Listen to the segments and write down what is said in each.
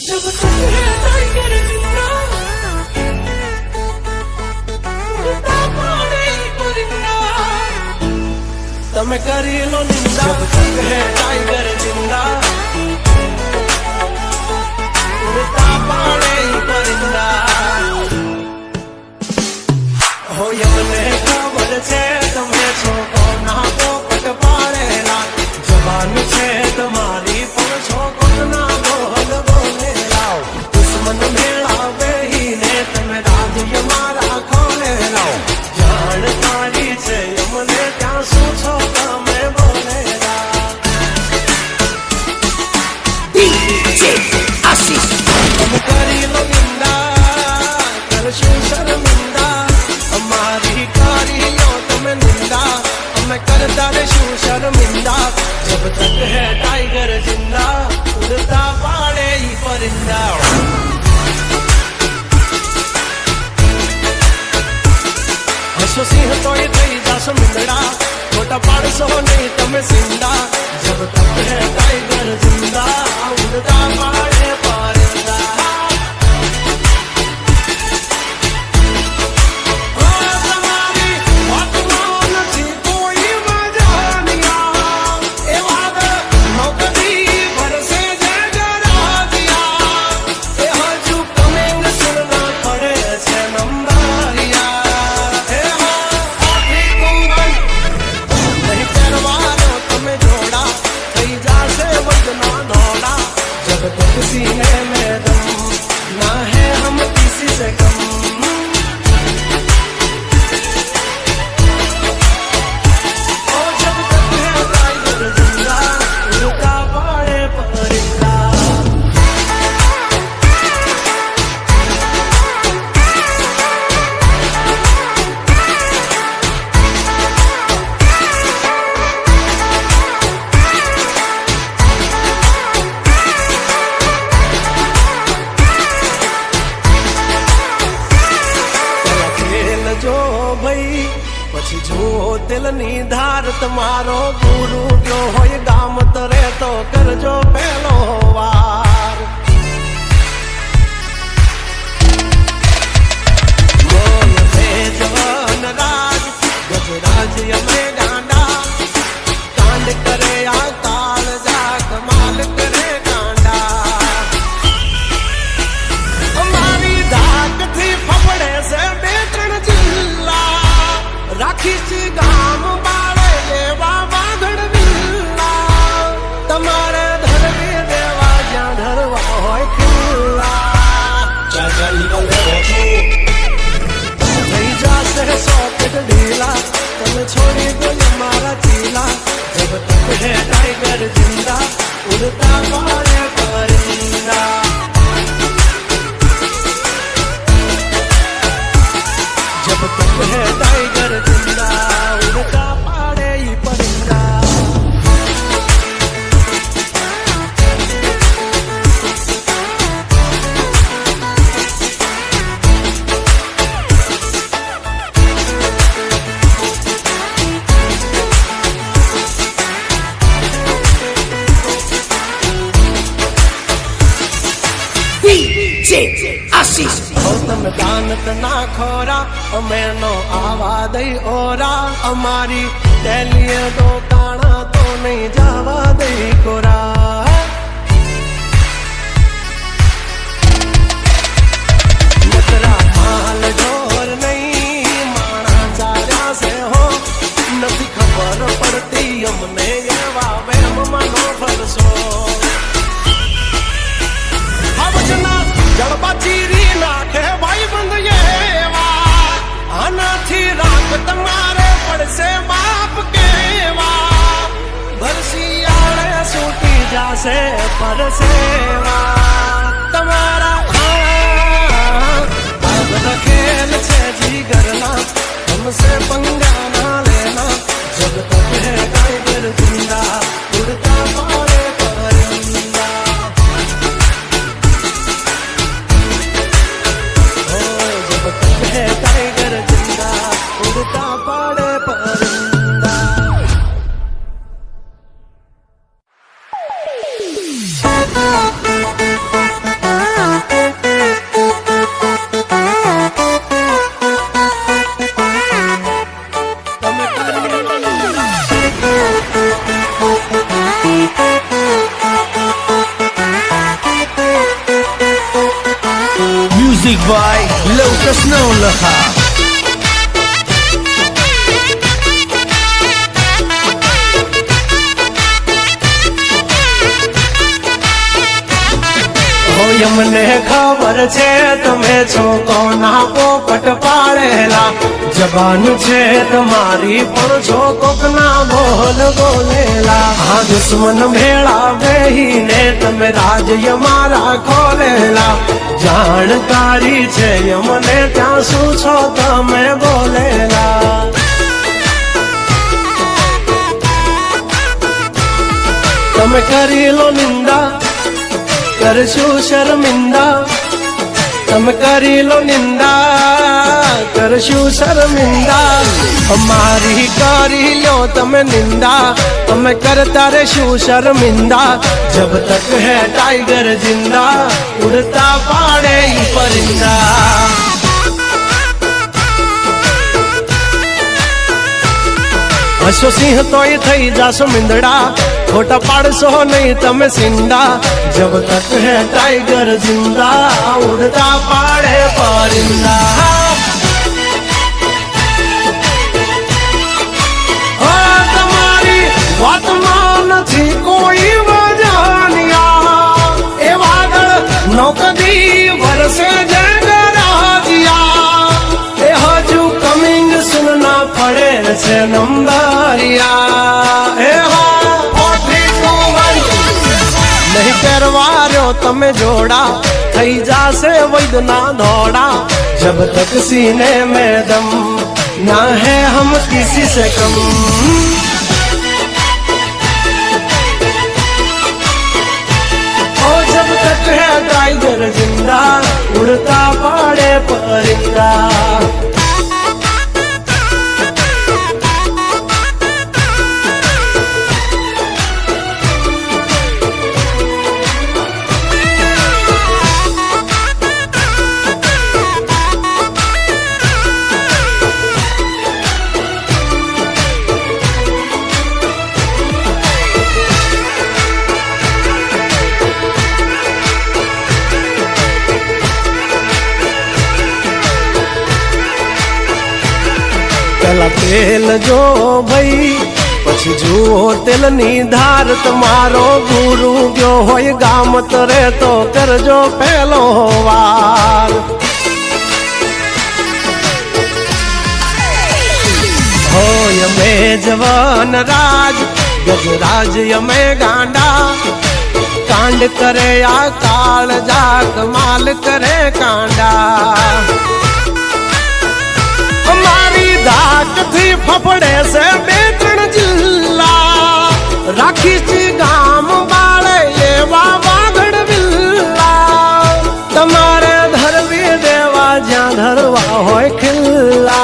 जब तक है टाइगर जिंदा उड़ता पाड़े परिंदा तमे करी लो निंदा जब तक है टाइगर जिंदा उड़ता पाड़े परिंदा हो यमने खबर छे तमे छो कोना पोपट पाड़ेला जवान छे तुम्हारी पण छो कोना बोल बोले लाओ दुश्मन मेला बेही ने तमे राज्य मारा खोले लाओ जान तारी छे यमने क्या सो छो तमे बोलेला डीजे आशीष तुम करी लो निंदा करशो शर्मिंदा हमारी कारियो तुम्हें निंदा हमें करता रेशो शर्मिंदा जब तक है टाइगर जिंदा उड़ता पाड़े ही परिंदा हसो सिंह तो ये थई जासो मिंदड़ा छोटा पाड़सो नहीं तमें सिंदा जब तक है टाइगर जिंदा उड़ता पाड़े परिंदा सीने में दम ना है हम किसी से कम ओ जब तक है टाइगर जिंदा उड़ता पाड़े परिंदा जो भाई पछी जो दिलनी धार तुम्हारो गुरु जो हो गाम तरे तो कर जो पहलो वार बोल से जवान राज गजराज यमे गांडा कांड करे या काल जा कमाल करे गांडा हमारी धाक थी फपड़े से राखी सी गाम बाड़े लेवा बांधड़ विल्ला तमारे धरवी देवा ज्या धरवा होय खिल्ला चाचा निकल नहीं जाते सॉकेट ढीला तमे छोड़ी दो हमारा चीला जब तक है टाइगर जिंदा उड़ता पाड़े परिंदा जब तक है टाइगर जिंदा उड़ता पाड़े ही परिंदा आशीष तम दानत ना खोरा मैनो आवा दई ओरा हमारी टेलिए दो काना तो नहीं जावा दई कोरा नकरा माल ढोर नहीं माना चारा से हो नहीं खबर पड़ती हमने ये वावे मनो फरसो जड़बा चीरी नाखे भाई बंद ये आना थी रात तुम्हारे पड़ से बाप के भरसी आड़े सूटी जासे पर सेवा तुम्हारा अब तो खेल छे जी करना हमसे पंगा ना लेना जब तक है टाइगर जिंदा उड़ता पाड़े परिंदा है टाइगर जिंदा उड़ता पाड़े परिंदा Music by Lucas Nolaha. મને ખબર છે તમે છો કોના પોપટ પાડેલા જબાન છે તમારી પણ છો કોકના બોલ બોલેલા આ દુશ્મન ભેળા બેહીને તમે રાજ્ય મારા ખોલેલા જાણકારી છે મને ત્યાં શું છો તમે બોલેલા તમે કરી લો નિંદા करशु शर्मिंदा तम करी लो निंदा करशु शर्मिंदा हमारी करी लो तम निंदा तम करता रेशु शर्मिंदा जब तक है टाइगर जिंदा उड़ता पाड़े ही परिंदा हसो सिंह तो ही थई जासो मिंदड़ा खोटा पाड़सो नहीं तमे सिंदा जब तक है टाइगर जिंदा उड़ता पाड़े परिंदा तमारी बात मानथी कोई वजानिया ए वादळ नौकदी वरसे जगराजिया ए हजू कमिंग सुनना पड़े से नंबरिया ए नहीं करवारो तमे जोड़ा थई जासे वैदना दौड़ा जब तक सीने में दम ना है हम किसी से कम ओ जब तक है टाइगर जिंदा उड़ता पाड़े परिंदा तेल जो भाई पछी जुओ तेल नी धार तमारो गुरु गयो होय गाम तरे तो करजो पहलो वार होय में जवान राज गजराज यमे गांडा कांड करे या काल जा कमाल करे कांडा धाक थी फफड़े से बेतण जिल्ला राखी ची गाम बाळे एवा वागड़ विल्ला तमारे धरवी देवा ज्या धरवा होय खिल्ला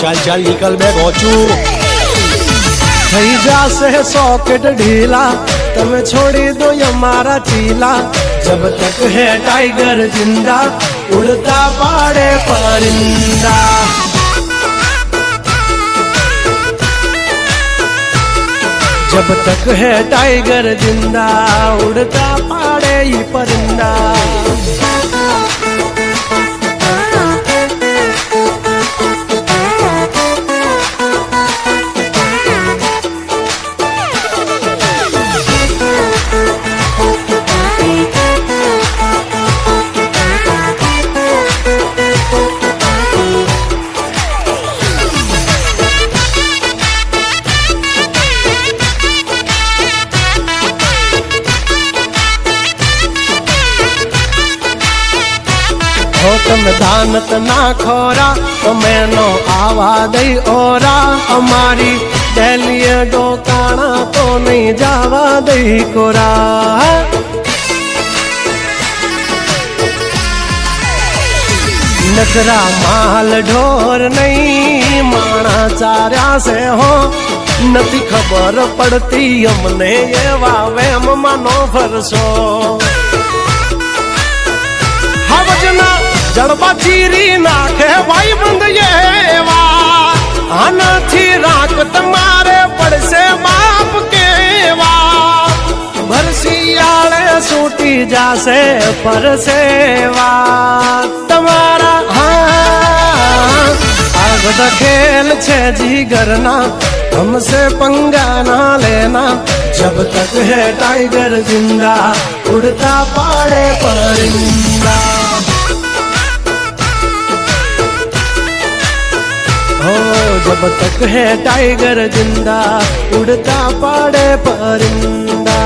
चल चल निकल बे गोचू थई जासे सॉकेट ढीला तमे छोड़ी दो हमारा चीला जब तक है टाइगर जिंदा उड़ता पाड़े परिंदा जब तक है टाइगर जिंदा उड़ता पाड़े ही परिंदा तम दानत ना खोरा तमे नो आवा दई ओरा हमारी दहलिए डोकाना तो नहीं जावा दई कोरा नखरा माल ढोर नहीं माना चार्या से हो नती खबर पड़ती हमने ये वावेम मानो फरसो हवजना जड़बा चीरी नाखे भाई बंद ये आना थी राख तुम्हारे पड़ से बाप के वा भरसी आले सूटी जासे परसेवा તમારા हाँ આ બધા ખેલ છે જીગરના हमसे पंगा ना लेना जब तक है टाइगर जिंदा उड़ता पाड़े परिंदा हो जब तक है टाइगर जिंदा उड़ता पाड़े परिंदा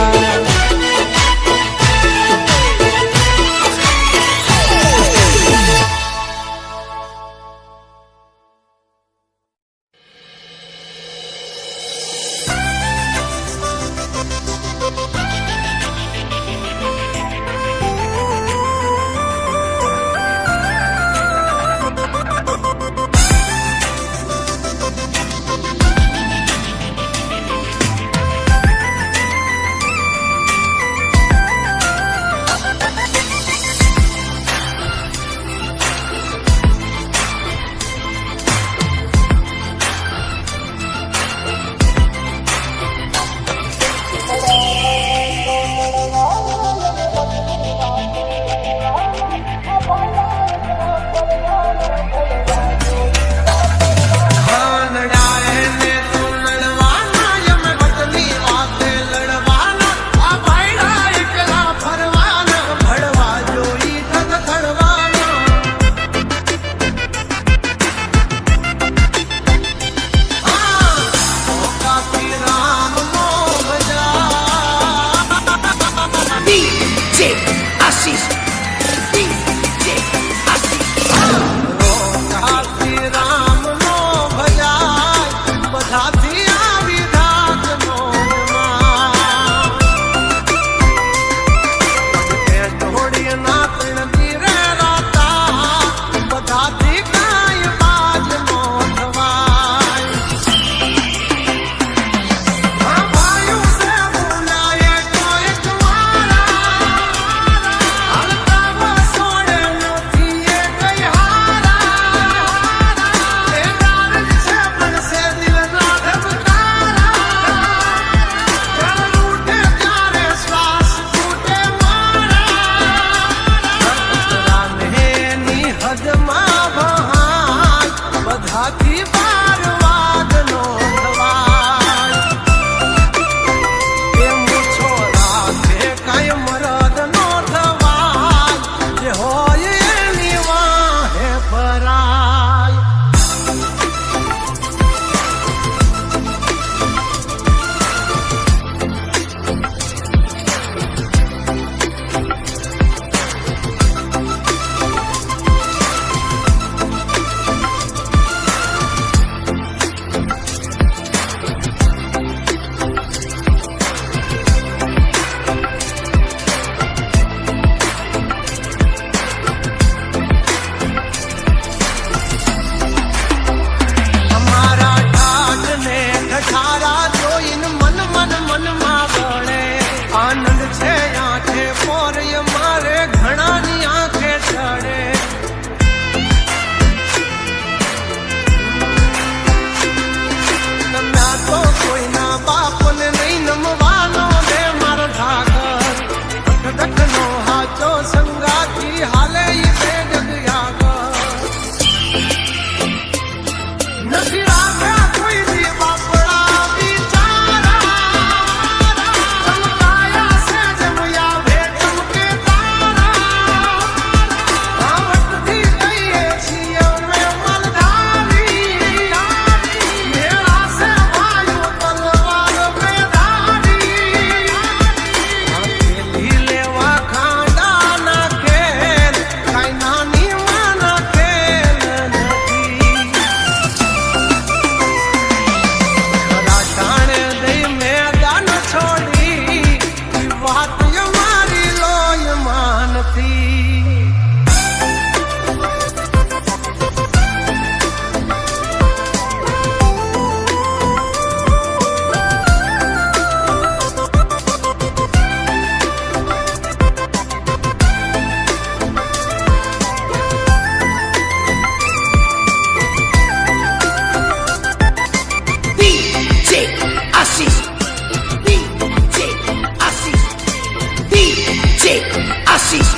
आशीष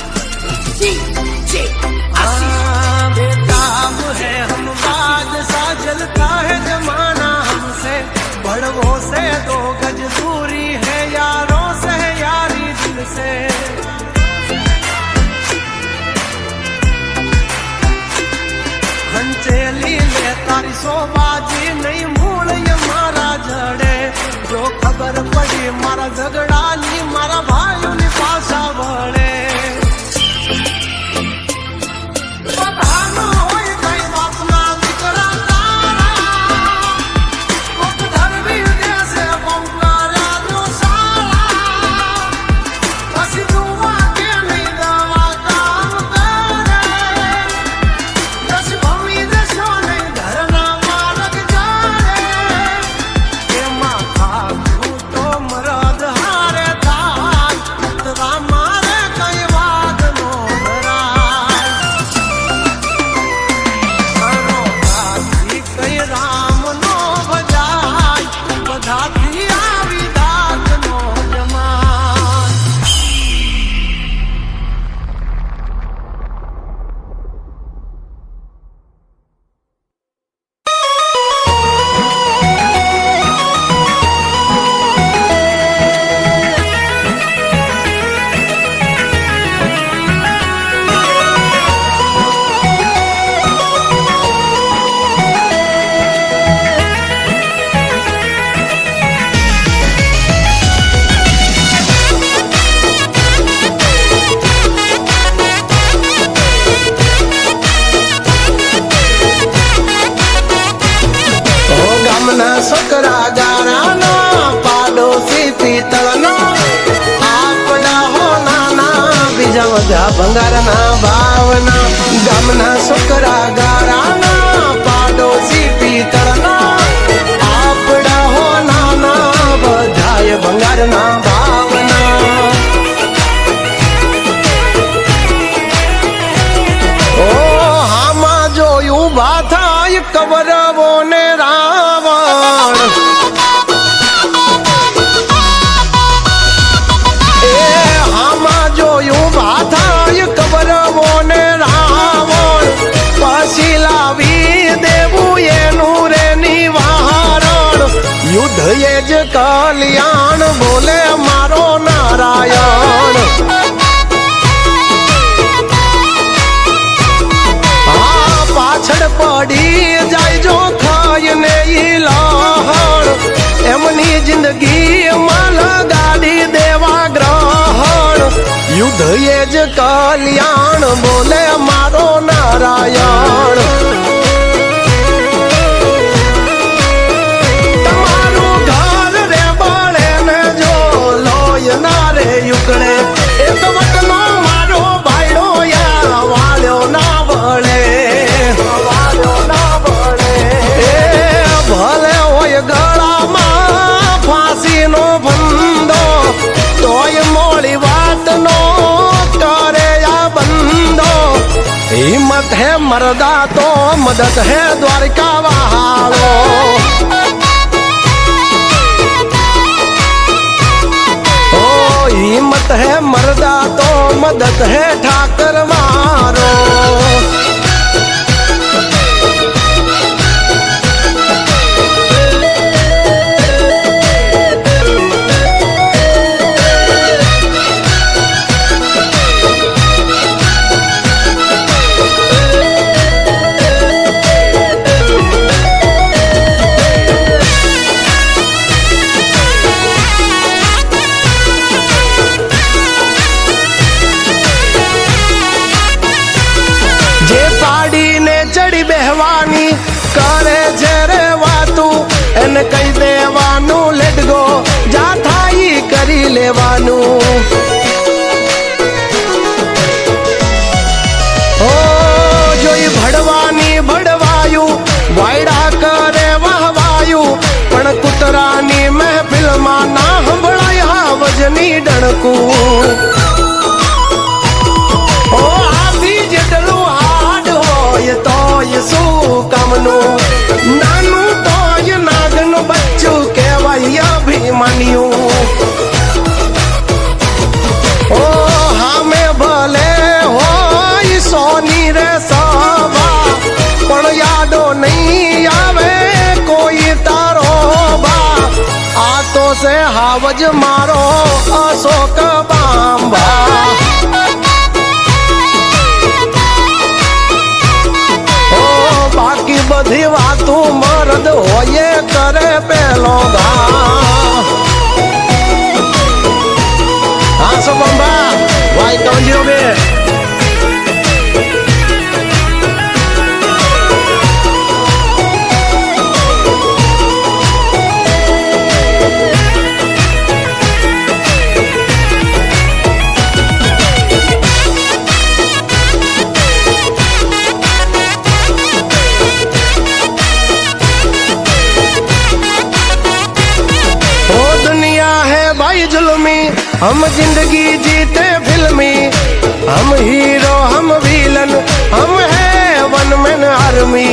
डीजे आशीष बेताब है हम बादशाह, जलता है जमाना हमसे, बड़वों से 2 गज दूरी है, यारों से है यारी दिल से। हंचेली ले तारी सोबाजी नहीं मूल ये मारा जड़े, जो खबर पड़ी मारा झगड़ानी मारा भाइयों ने पासा बड़े। सकरा गाराना पाडोसी पीतळनो आपडा हो नाना बीजा मजा भंगारना भावना गामना सकरा गाराना पाडोसी पीतळनो आपडा हो नाना बधाय भंगारना भावना। ओ हामा जोयू बाथाय कवरवो ने युद्ध ये ज कल्याण बोले मारो नारायण। हाँ पाछड़ पड़ी जाय जो खाय ने लहण, एमनी जिंदगी माल गाड़ी देवा ग्रहण। युद्ध ये ज कल्याण बोले मारो नारायण। युकड़े एक वटनो मारो भाईड़ो या वालो ना बड़े, वालो ना बड़े। भले होय गला में फांसी नो बंदो, तोय मोड़ी बात नो करे या बंदो। हिम्मत है मर्दा तो मदद है द्वारका वालो। हिम्मत है मर्दा तो मदद है ठाकर मारो। चढ़ी बेहवानी करे जरे वातू एन कई देवानू लेट गो जा थाई करी लेवानू। ओ जोई भड़वानी भड़वायू वायड़ा करे वहवायू, पण कुतरानी महफिल मा ना हंभळाया वजनी डणकू। ओ आधी जटलू तोय सू कामनो नानू तोय नागन बच्चू केवाय अभिमन्यु। ओ हमें भल છે હાવજ મારો અશોક બાંભા ઓ બાકી બધી વાતો મરદ હોય કરે પેલો ઘા હા સો બાંભા વાય 302 हम जिंदगी जीते फिल्मी हम हीरो हम विलन हम है वन मैन आर्मी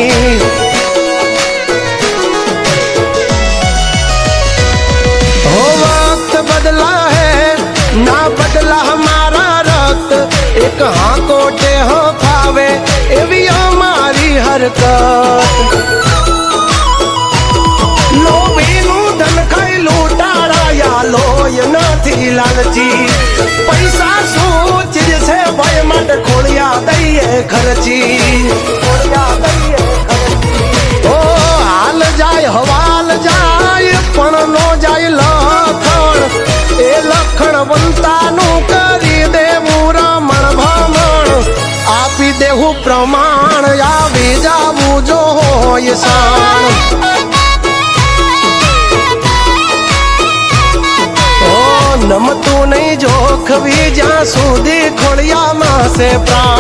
हो वक्त बदला है ना बदला हमारा रक्त एक हाँ कोटे हो खावे एवी हमारी हरकत लोभीનું ધન ખાઈ લૂંટારાયા લોય નથી લાલચી પૈસા શું ચીજ છે ભાઈ માટે ખોળિયા દઈએ ખર્ચી ઓ હાલ જાય હવાલ જાય પણ નો જાય લખણ એ લખણ બનતાનું કરી દેવું રમણ ભમણ આપી દેવું પ્રમાણ આવી જાવું જો હોય સાણ નમતું નહીં જોખવી જ્યાં સુધી ખોળિયામાં છે પ્રાણ